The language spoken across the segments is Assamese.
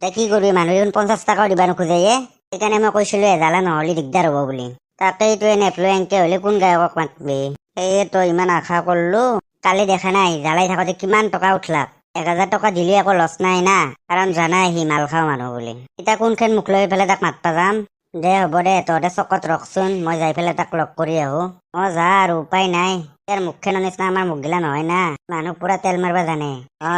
কি কৰবি মানুহ 50 টাকাও দিবা নোখোজে সেইকাৰণে মই কৈছিলো এজালা নহ'লে দিগদাৰ হ'ব বুলি তাকেইতো নেপলো এনকে হলে কোন গায়কক মাতবি সেয়েতো ইমান আশা করলো কালি দেখা নাই জ্বালাই থাকোতে কিমান টকা উঠলাক 1000 টকা দিলে একো লছ নাই না কাৰণ জানাই সি মাল খাও মানুহ বুলি এতিয়া কোনখন মুখ লৈ পেলাই তাক মাতবা যাম দে হ'ব দে তহঁতে চকত ৰখচোন মই যাই পেলাই তাক লগ কৰি আহো যা আৰু উপায় নাই ইয়াৰ মুখখনৰ নিচিনা আমাৰ মুখগিলা নহয় না মানুহ পুৰা তেল মাৰবা জানে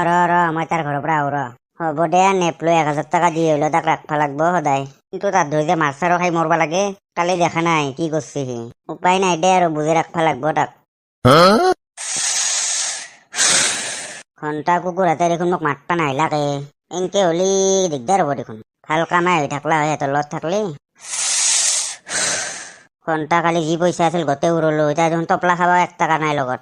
ৰ মই তাৰ ঘৰৰ পৰা আহো ৰ হ'ব দে নেপলো 1000 টাকা দি হলেও তাক ৰাখবা লাগব সদায় কিন্তু তাত ধৰি যে মাছ চাৰো খাই মৰবা লাগে কালি দেখা নাই কি কৰছে সি উপায় নাই দে আৰু বুজি ৰাখবা লাগব তাক ঘন্টা কুকুৰ হাতে দেখোন মোক মাতবা নাহিলাকে এনকে হলি দিগদাৰ হ'ব দেখোন ভাল কামাই হৈ থাকলা হয় সিহঁতৰ লগত থাকলি ঘন্টা কালি যি পইচা আছিল গোটেই উৰলো এতিয়া দেখোন টপলা খাবা 1 টাকা নাই লগত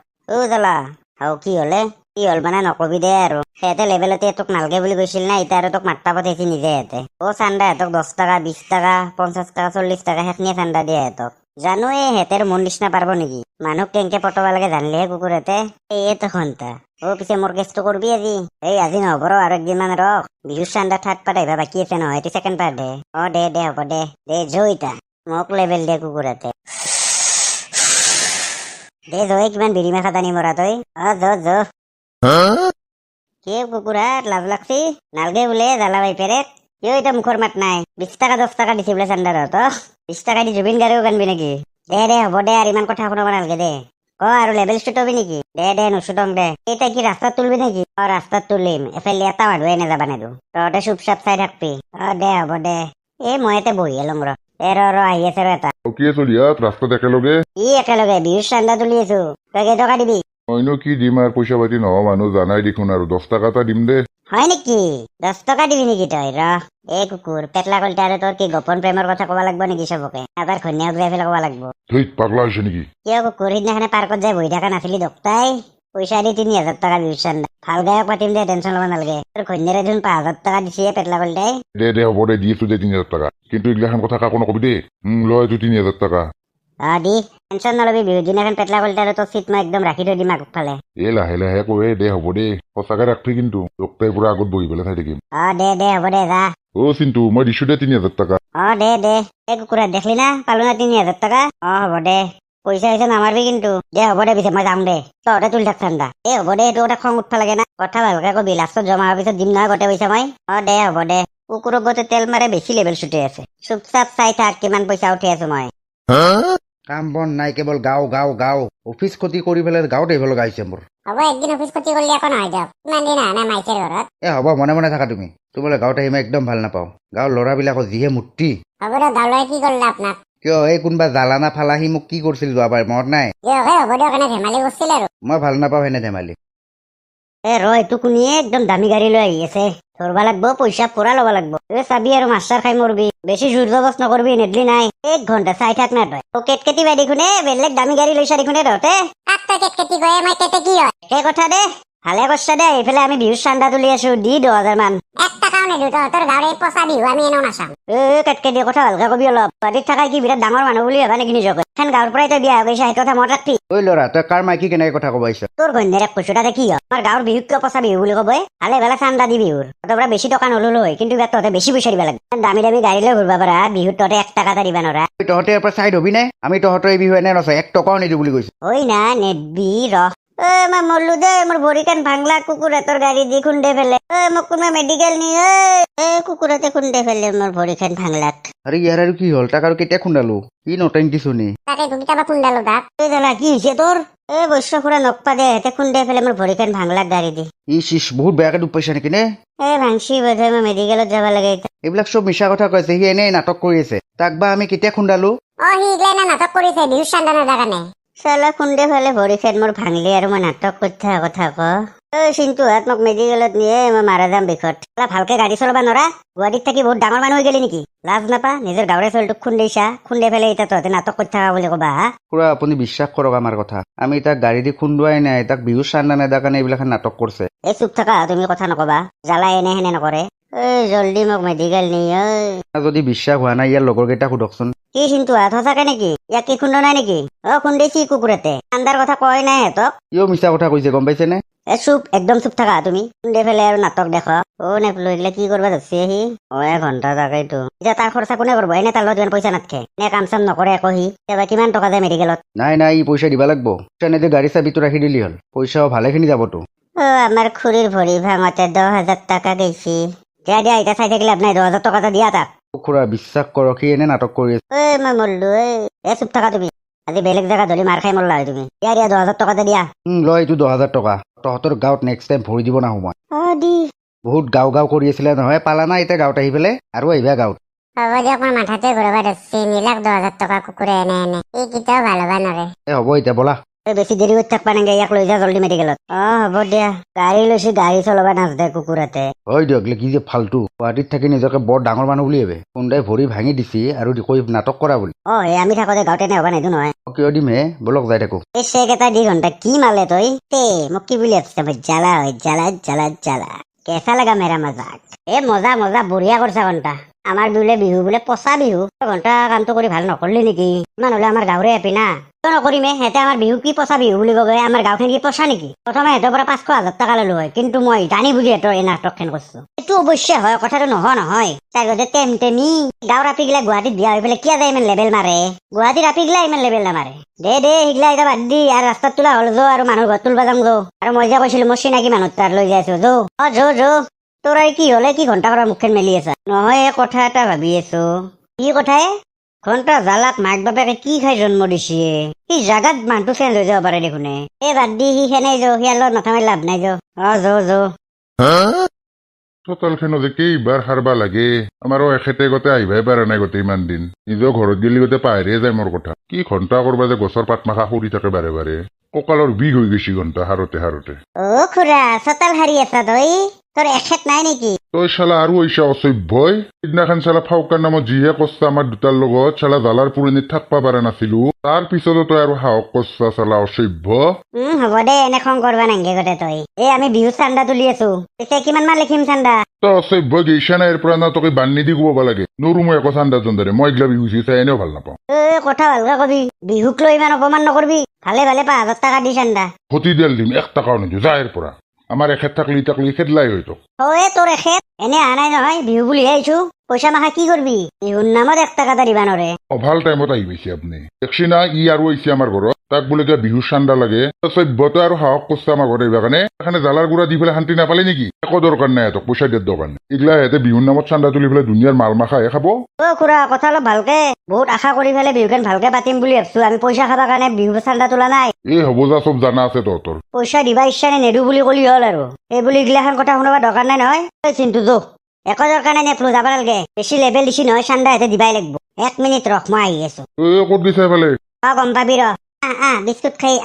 জ্বালা হাও কি হলে কি হল মানে নকবি দে আৰু সিহঁতে লেভেলতে তোক নালগে বুলি কৈছিল না এতিয়া আৰু তোক মাতবা পঠাইছি নিজে সিহঁতে চান্দা সিহঁতক 10 টাকা 20 টাকা 50 টাকা 40 টাকা সেইখিনিয়ে চান্দা দিয়ে সিহঁতক জানো সিহঁতৰ মন নিচিনা পাৰব নেকি মানুহ কেনেকে পটাবা লাগে জানিলেহে কুকুৰতে এইটো ঘন্টা পিছে মোৰ কেছটো কৰবি আজি নহব ৰ আৰু একদিন মান ৰখ বিহুৰ চান্দা থাৰ্ড পাৰ্ট আহিবা বাকী আছে নহয় এইটো ছেকেণ্ড পাৰ্ট দে হ'ব দে জয়িতা মোক লেভেল দে কুকুৰতে দে জয় কিমান বিৰি মাখা টানি মৰা তই জ কি কুকুৰা লাভ লাগছি নালগে বোলে জ্বালা বাই পেৰেক কিয় এতিয়া মুখৰ মাত নাই 20 টাকা 10 টাকা দিছি বোলে চান্দা তহঁতক 20 টাকা দি জুবিন গাৰ্গেও কানবি নেকি দে হ'ব দে আৰু ইমান কথা শুনাব নালগে দে আৰু লেভেল চুটবি নেকি দে নুচুটং দে এতিয়া কি ৰাস্তাত তুলবি নেকি ৰাস্তাত তুলিম এফালে এটা মানুহে নাযাবা নেদো তহঁতে চুপ চাপ চাই থাকবি দে হ'ব দে মই ইয়াতে বহিয়ে লম ৰ আহি আছে ৰ এটা কি চলি ৰাস্তাত একেলগে একেলগে বিহুৰ চান্দা তুলি আছো তই কেইটকা দিবি মইনো কি দিম আৰু পইচা পাতি নহয় মানুহ জানাই দেখোন আৰু 10 টাকা এটা দিম দে হয় নেকি 10 টকা দিবি নেকি তই কুকুৰ পেটলা কলটা আৰু তোৰ কি গোপন প্ৰেমৰ কথা কব লাগব নেকি চবকে এবাৰ ঘৈণীয়েক যাই পেলাই কব লাগব পাগলা হৈছে নেকি কিয় কুকুৰ সিদিনাখনে পাৰ্কত যাই বহি থকা নাছিলি দক্তাই পইচা দি 3000 টকা বিহুৰ চান্দা ভাল গায়ক পাতিম দে টেনচন ল'ব নালাগে তোৰ ঘৈণীয়েৰে দেখোন 5000 টকা দিছে পেটলা কলটাই দে হ'ব দে দি আছো দে 3000 টকা কিন্তু এইগিলাখান কথা কাকো নকবি দেই লয় 3000 টকা দি টেনচন নলবি বিহুৰ দিনাখন পেটলা কলটা আৰু তোৰ চিট মই একদম ৰাখি থৈ দিম আগফালে লাহে লাহে কয়ে দে হ'ব দে সঁচাকে ৰাখবি কিন্তু দক্তাই পুৰা আগত বহি পেলাই চাই থাকিম দে হ'ব দে যা চিন্তু মই দিছো দে 3000 টকা দে কুকুৰা দেখলি না পালো না 3000 টকা হ'ব দে পইচা নামাৰবি কিন্তু দে হ'ব দে পিছে মই যাম দে তহঁতে তুলি থাক ঠাণ্ডা হ'ব দে এইটো কথা খং উঠবা লাগে না কথা ভালকে কবি লাষ্টত জমা হোৱাৰ পিছত দিম নহয় গোটেই পইচা মই দে হ'ব দে কুকুৰক গোটেই তেল মাৰে বেছি লেভেল চুটি আছে চুপ চাপ চাই থাক কিমান পইচা উঠি আছো মই কাম বন নাই কেৱল গাঁও অফিচ ক্ষতি কৰি পেলাই গাঁৱত আহিব লগা হৈছে মোৰ হ'ব একদিন অফিচ ক্ষতি কৰিলে একো নহয় দিয়ক ইমান দিন আহা নাই মাইচেৰ ঘৰত হ'ব মনে মনে থাকা তুমি তোমালে গাঁৱত আহি মই একদম ভাল নাপাওঁ গাঁৱৰ ল'ৰাবিলাকৰ যিহে মূৰ্তি হ'ব দে গাঁৱলৈ কি কৰিলে আপোনাক কিয় এই কোনোবা জ্বালানা ফালা সি মোক কি কৰিছিল যোৱাবাৰ মনত নাই হ'ব দিয়ক এনে ধেমালি কৰিছিল আৰু মই ভাল নাপাওঁ সেনে ধেমালি এইটো কোনিয়ে একদম দামী গাড়ী লৈ আহি আছে ধৰবা লাগব পইচা পুৰা ল'ব লাগব চাবি আৰু মাষ্টাৰ খাই মৰবি বেছি জোৰ জবজ নকৰবি নেদলি নাই 1 ঘণ্টা চাই থাক না তই কেটকেটি বাই দেখোনে বেলেগ দামী গাড়ী লৈছা দেখোনে তহঁতে কেটকেটি কয়ে মই কেটে কি হয় সেই কথা দে ভালে কৰছা দে এইফালে আমি বিহুৰ চান্দা তুলি আছো দি 10,000 মান 1 টাকাও নেদো তহঁতৰ গাঁৱৰ পচা বিহু আমি এনেও নাচাম কেটকেটি কথা ভালকে কবি অলপ বাৰীত থাকাই কি বিৰাট ডাঙৰ মানুহ বুলি ভাবা নেকি নিজকে সেন গাঁৱৰ পৰাই তই বিয়া হৈ গৈছা সেইটো কথা মনত ৰাখবি ঐ ল'ৰা তই কাৰ মাইকী কেনেকে কথা কব আহিছ তোৰ ঘৈণীয়েক কৈছো তাতে কি হয় আমাৰ গাঁৱৰ বিহুক কিয় পচা বিহু বুলি কব ভালে ভালে চান্দা দি বিহুৰ তহঁতৰ পৰা বেছি টকা নললো হয় কিন্তু তহঁতে বেছি পইচা দিব লাগে দামী দামী গাড়ী লৈ ঘূৰবা পাৰা বিহুত তহঁতে 1 টাকা এটা দিবা নৰা তহঁতে ইয়াৰ পৰা চাইড হবি নাই আমি তহঁতৰ এই বিহু এনে নচাই 1 টকাও নিদিওঁ বুলি কৈছো না নেদবি মই মৰলো দে মোৰ ভৰিখন ভাংলা কুকুৰাটোৰ গাড়ী দি খুন্দে ফেলে মোক কোনোবা মেডিকেল নি কুকুৰাতে খুন্দে ফেলে মোৰ ভৰিখন ভাংলাক আৰে ইয়াৰ আৰু কি হ'ল তাক আৰু কেতিয়া খুন্দালো কি নটেংকি শুনি তাকে কেতিয়াবা খুন্দালো তাক জ্বালা কি হৈছে তোৰ বৈশ্য খুৰা নকপা দে হেতে খুন্দে ফেলে মোৰ ভৰিখন ভাংলাক গাড়ী দি ইচ বহুত বেয়াকে দুখ পাইছা নেকি নে ভাংচি বোধহয় মই মেডিকেলত যাব লাগে এইবিলাক চব মিছা কথা কৈছে সি এনেই নাটক কৰি আছে তাক বা আমি কেতিয়া খুন্দালো সি এইগিলা নাটক কৰিছে বিহুৰ চান্দা নেদা কাৰণে চালা খুন্দে ফেলে ভৰিখন মোৰ ভাঙলি আৰু মই নাটক কৰি থকা কথা চিন্তু হাত মোক মেডিকেলত নিয়ে মই মাৰা যাম বিষত ভালকে গাড়ী চলাবা নৰা গুৱাহাটীত থাকি বহুত ডাঙৰ মানুহ হৈ গেলি নেকি লাজ নাপা নিজৰ গাঁৱৰে চলটোক খুন্দেইছা খুন্দে ফেলে এতিয়া তহঁতে নাটক কৰি থকা বুলি কবা খুৰা আপুনি বিশ্বাস কৰক আমাৰ কথা আমি তাক গাড়ী দি খুন্দোৱাই নাই তাক বিহুৰ চান্দা নেদা কাৰণে এইবিলাক নাটক কৰিছে চুপ থাকা তুমি কথা নকবা জ্বালা এনে হেনে নকৰে জলদি মোক মেডিকেল নি যদি বিশ্বাস হোৱা নাই ইয়াৰ লগৰ কেইটাক সোধকচোন কি চিন্তু হাত সঁচাকে নেকি ইয়াক কি খুন্দা নাই নেকি খুন্দেছি কুকুৰতে আন্দাৰ কথা কয় নাই সিহঁতক ইও মিছা কথা কৈছে গম পাইছে নে এ চুপ একদম চুপ থাকা তুমি দে ফেলে আৰু নাটক দেখ অ নেপলো এইগিলা কি কৰবা ধৰছি সি অ এঘণ্টা তাকেইতো এতিয়া তাৰ খৰচা কোনে কৰিব এনে তাৰ লগত ইমান পইচা নাথাকে এনে কাম চাম নকৰে একো সি এবাৰ কিমান টকা যায় মেডিকেলত নাই নাই ই পইচা দিবা লাগব তেনেতে গাড়ী চাবিটো ৰাখি দিলি হ'ল পইচাও ভালেখিনি যাবতো অ আমাৰ খুৰীৰ ভৰি ভাঙতে 10,000 টকা গৈছি দিয়া দিয়া এতিয়া চাই থাকিলে লাভ নাই 10,000 টকা এটা দিয়া তাক খুৰা বিশ্বাস কৰক সি এনে নাটক কৰি আছে ঐ মই মৰলো এ চুপ থাকা তুমি আজি বেলেগ জেগা ধৰি মাৰ খাই মৰলা হয় তুমি দিয়া দিয়া 10,000 টকা এটা দিয়া লয় এইটো 10,000 টকা তহঁতৰ গাঁৱত নেক্সট টাইম ভৰি দিব নাহো মই অ দি বহুত গাঁও কৰি আছিলে নহয় পালা না এতিয়া গাঁৱত আহি পেলাই আৰু আহিবা গাঁৱত হ'ব দিয়ক মই মাথাতে ঘূৰাব ধৰছি নিলাক 10,000 টকা কুকুৰে এনে এনে এই কেতিয়াও ভাল হ'বা নৰে হ'ব এতিয়া ব'লা বেছি দেৰি কৰি থাকবা নাগে ইয়াক লৈ যা জল্দি মেডিকেলত অ হ'ব দিয়া গাড়ী লৈছি গাড়ী চলাবা নাজদে কুকুৰতে হয় দিয়ক কি যে ফাল্টু গুৱাহাটীত থাকি নিজকে বৰ ডাঙৰ মানুহ বুলি ভাবে কোনদাই ভৰি ভাঙি দিছি আৰু কৈ নাটক কৰা বুলি অ এই আমি থাকোতে গাঁৱতে এনে হ'বা নাইতো নহয় কিয় দিম হে বলক যাই থাকো এই চেক এটা 2 ঘণ্টা কি মালে তই তে মোক কি বুলি ভাবছা মই জ্বালা হয় জ্বালা জ্বালা জ্বালা কেঁচা লাগা মেৰা মজাক এ মজা মজা বঢ়িয়া কৰিছা ঘণ্টা আমাৰ বোলে বিহু বোলে পচা বিহু ঘণ্টা কামটো কৰি ভাল নকৰলি নেকি ইমান হলে আমাৰ গাঁৱৰে হেপি না কিয় নকৰিমে সিহঁতে আমাৰ বিহু কি পচা বিহু বুলি কয় আমাৰ গাঁওখন কি পচা নেকি প্ৰথমে সিহঁতৰ পৰা 500,000 টকা ললো হয় কিন্তু মই জানি বুজি সিহঁতৰ এই নাটকখন কৰিছো এইটো অৱশ্যে হয় কথাটো নহয় তাৰ গতে টেমি গাঁৱৰ আপিগিলা গুৱাহাটীত বিয়া হৈ পেলাই কিয় যায় ইমান লেবেল মাৰে গুৱাহাটীৰ আপিগিলা ইমান লেবেল নামাৰে দে সিগলা এতিয়া বাদ দি আৰু ৰাস্তাত তোলা হ'ল যো আৰু মানুহ ঘৰত তুলবা যাম যো আৰু মই যে কৈছিলো মোৰ চিনাকি মানুহ তাৰ লৈ যাই আছো যো যো তোৰ আৰু কি হলে কি ঘণ্টা কৰাৰ মুখখন মেলি আছা নহয় এই কথা এটা ভাবি আছো কি কথাই ঘণ্টা জালাক মাক বাপেকে কি খাই জন্ম দিছে সি জাগাত মানুহটো চেঞ্জ হৈ যাব পাৰে দেখোনে এই বাদ দি সি সেনে যো সিয়াৰ লগত মাথা মাৰি লাভ নাই যো যো চোতালখনো যে কেইবাৰ সাৰবা লাগে আমাৰো এখেতে গোটেই আহিবাই পাৰা নাই গোটেই ইমান দিন নিজৰ ঘৰত গেলি গোটেই পাহৰিয়ে যায় মোৰ কথা কি ঘণ্টা কৰবা যে গছৰ পাত মাখা সৰি থাকে বাৰে বাৰে কঁকালৰ বিষ হৈ গৈছি ঘণ্টা হাৰতে অ খুৰা চোতাল হাৰি আছা তই তোৰ এখেত নাই নেকি তই চালা আৰু ঐছা অসভ্যই সিদিনাখন চালা ফাউকাৰ নামত যিহে কষ্ট আমাৰ দুটাৰ লগত চালা জালাৰ পুৰণিত থাকবা পাৰা নাছিলো তাৰ পিছতো তই আৰু সাহস কষ্ট চালা অসভ্য হ'ব দে এনে খং কৰবা নাংগে গতে তই এই আমি বিহু চান্দা তুলি আছো পিছে কিমান মান লিখিম চান্দা তই অসভ্য গেইছা নাই ইয়াৰ পৰা না তোকে বান্নি দি ক'ব লাগে নৰো মই একো চান্দা চন্দাৰে মই এইগিলা বিহু চাই এনেও ভাল নাপাওঁ কথা ভালকে কবি বিহুক লৈ ইমান অপমান নকৰবি ভালে 5,000 টকা দি চান্দা ক্ষতি দিয়াল দিম 1 টকাও নিদিওঁ যা ইয়াৰ পৰা আমাৰ এখেত থাকলি খেদলাই হয়তো তোৰ এখেত এনে অহা নাই নহয় বিহু বুলি আহিছো পইচা মাখা কি কৰবি বিহুৰ নামত 1 টকা এটা দিবা নৰে ভাল টাইমত আহি পাইছে আপুনি দেখছি না ই আৰু আহিছে আমাৰ ঘৰত তাক বোলে কিবা বিহু চান্দা লাগে সভ্যতা আৰু সাহস কৰিছে আমাৰ ঘৰত আহিবৰ কাৰণে সেইকাৰণে জালাৰ গুড়া দি পেলাই শান্তি নাপালে নেকি একো দৰকাৰ নাই সিহঁতক পইচা দিয়াৰ দৰকাৰ নাই এইগিলা সিহঁতে বিহুৰ নামত চান্দা তুলি পেলাই দুনিয়াৰ মাল মাখাহে খাব খুৰা কথা অলপ ভালকে বহুত আশা কৰি পেলাই বিহুখন ভালকে পাতিম বুলি ভাবছো আমি পইচা খাবৰ কাৰণে বিহু চান্দা তোলা নাই এই হ'ব যা চব জানা আছে তহঁতৰ পইচা দিবা ইচ্ছা নে নেদো বুলি কলি হ'ল আৰু এই বুলি এইগিলাখন কথা শুনাব দৰকাৰ নাই নহয় চিন্তু যো একো দৰকাৰ নাই নেপলো যাব নালাগে বেছি লেবেল দিছি নহয় চান্দা সিহঁতে দিবাই লাগিব 1 মিনিট ৰখ মই আহি আছো ক'ত দিছে এইফালে গম পাবি ৰ বিস্কুট খাই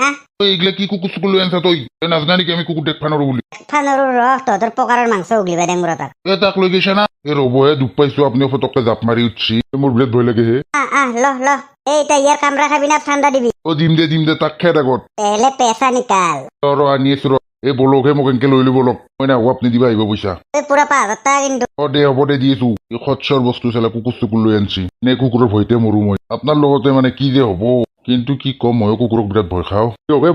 এইগিলা কি কুকুৰ চুকুৰ লৈ আনছা তই নাজানা নেকি আমি কুকুৰ দেখবা নৰো বুলি ফানৰো ৰস তহঁতৰ প্ৰকাৰৰ মাংস উগলিবা দে মোৰ তাক তাক লৈ গৈছে না এই ৰবহে দুখ পাইছো আপুনি ফটককে জাপ মাৰি উঠছি মোৰ বিৰাট ভয় লাগে হে ল এই তই ইয়াৰ কামৰা খাবি না ঠাণ্ডা দিবি দিম দে তাক খেদ আগত পেলে পেচা নিকাল আনি আছো ৰ এই বলকহে মোক এনেকে লৈ ল'ব লগ মই নাহো আপুনি দিবা আহিব পইচা পুৰা 5,000 টকা কিন্তু হ'ব দে দি আছো এই খচ্চৰ বস্তু চালে কুকুৰ চুকুৰ লৈ আনছি নে কুকুৰৰ ভয়তে মৰো মই আপোনাৰ লগতে মানে কি যে হ'ব কিন্তু কি কম ময়ো কুকুৰক বিৰাট ভয় খাওঁ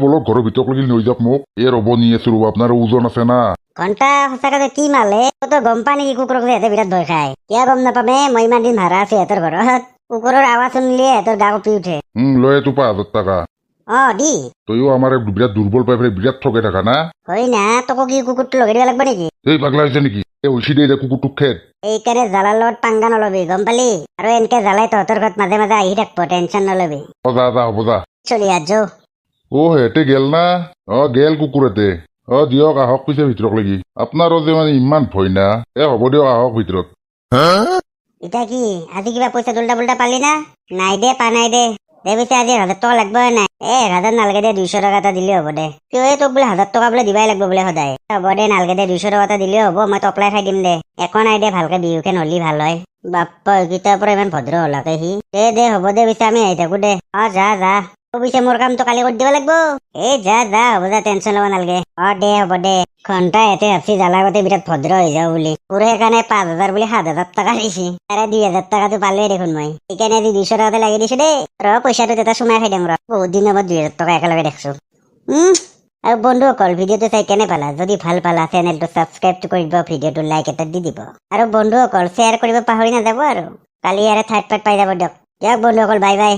বলক ঘৰৰ ভিতৰত লাগি লৈ যাওক মোক এই ৰব নি আছো ৰব আপোনাৰ ওজন আছে না ঘণ্টা সঁচাকে কি মালে তই গম পা নেকি কুকুৰক যে সিহঁতে বিৰাট ভয় খায় কিয় গম নাপামে মই ইমান দিন ভাড়া আছো সিহঁতৰ ঘৰত কুকুৰৰ আৱাজ শুনিলে সিহঁতৰ গা কঁপি উঠে লৈ তো 5,000 টকা দি তইও আমাৰ বিৰাট দুৰ্বল পাই পেলাই বিৰাট ঠগে থাকা না হয় না তোকো কি কুকুৰটো লগাই দিব লাগব নেকি এই পাগলা হৈছে নেকি এই হৈছি দে কুকুৰটোক খেদ এইকাৰণে জালাৰ লগত পাংগা নলবি গম পালি আৰু এনেকে জালাই তহঁতৰ ঘৰত মাজে মাজে আহি থাকব টেনচন নলবি যা হ'ব যা চলি আছো সিহঁতে গেল না গেল কুকুৰতে দিয়ক আহক পিছে ভিতৰত লাগি আপোনাৰো যে মানে ইমান ভয় না হ'ব দিয়ক আহক ভিতৰত এতিয়া কি আজি কিবা পইচা উল্টা পুল্টা পালি না নাই দে পা নাই দে পিছে আজি 1,000 টকা লাগব নাই 1,000 নালাগে দে 200 টকা এটা দিলে হ'ব দে কিয় তোক বোলে 1,000 টকা বোলে দিবাই লাগব বোলে সদায় হ'ব দে নালাগে দে 200 টকা এটা দিলে হ'ব মই টপলাই খাই দিম দে একো নাই দে ভালকে বিহুখন হলি ভাল হয় বাপ্পা এইকেইটাৰ পৰা ইমান ভদ্ৰ হলাকে সি দে হ'ব দে পিছে আমি আহি থাকো দে যা পিছে মোৰ কামটো কালি কৰি দিব লাগব যা হ'ব যা টেনচন ল'ব নালাগে দে হ'ব দে ঘণ্টা এতে ভাবছি জালাৰ গতে বিৰাট ভদ্ৰ হৈ যাও বুলি পুৰে সেইকাৰণে 5,000 বুলি 7,000 টকা দিছি তাৰে 2,000 টকাটো পালোৱে দেখোন মই সেইকাৰণে আজি 200 টকাতে লাগি দিছো দেই পইচাটো এটা চুমাই খাই দিম বহুত দিনৰ মূৰত 2,000 টকা একেলগে দেখছো আৰু বন্ধুসকল ভিডিঅ'টো চাই কেনে পালা যদি ভাল পালা চেনেলটো ছাবস্ক্ৰাইব কৰি দিব ভিডিঅ'টো লাইক এটা দি দিব আৰু বন্ধুসকল শ্বেয়াৰ কৰিব পাহৰি নাযাব আৰু কালি ইয়াৰে থাৰ্ড পাৰ্ট পাই যাব দিয়ক বন্ধুসকল বাই বাই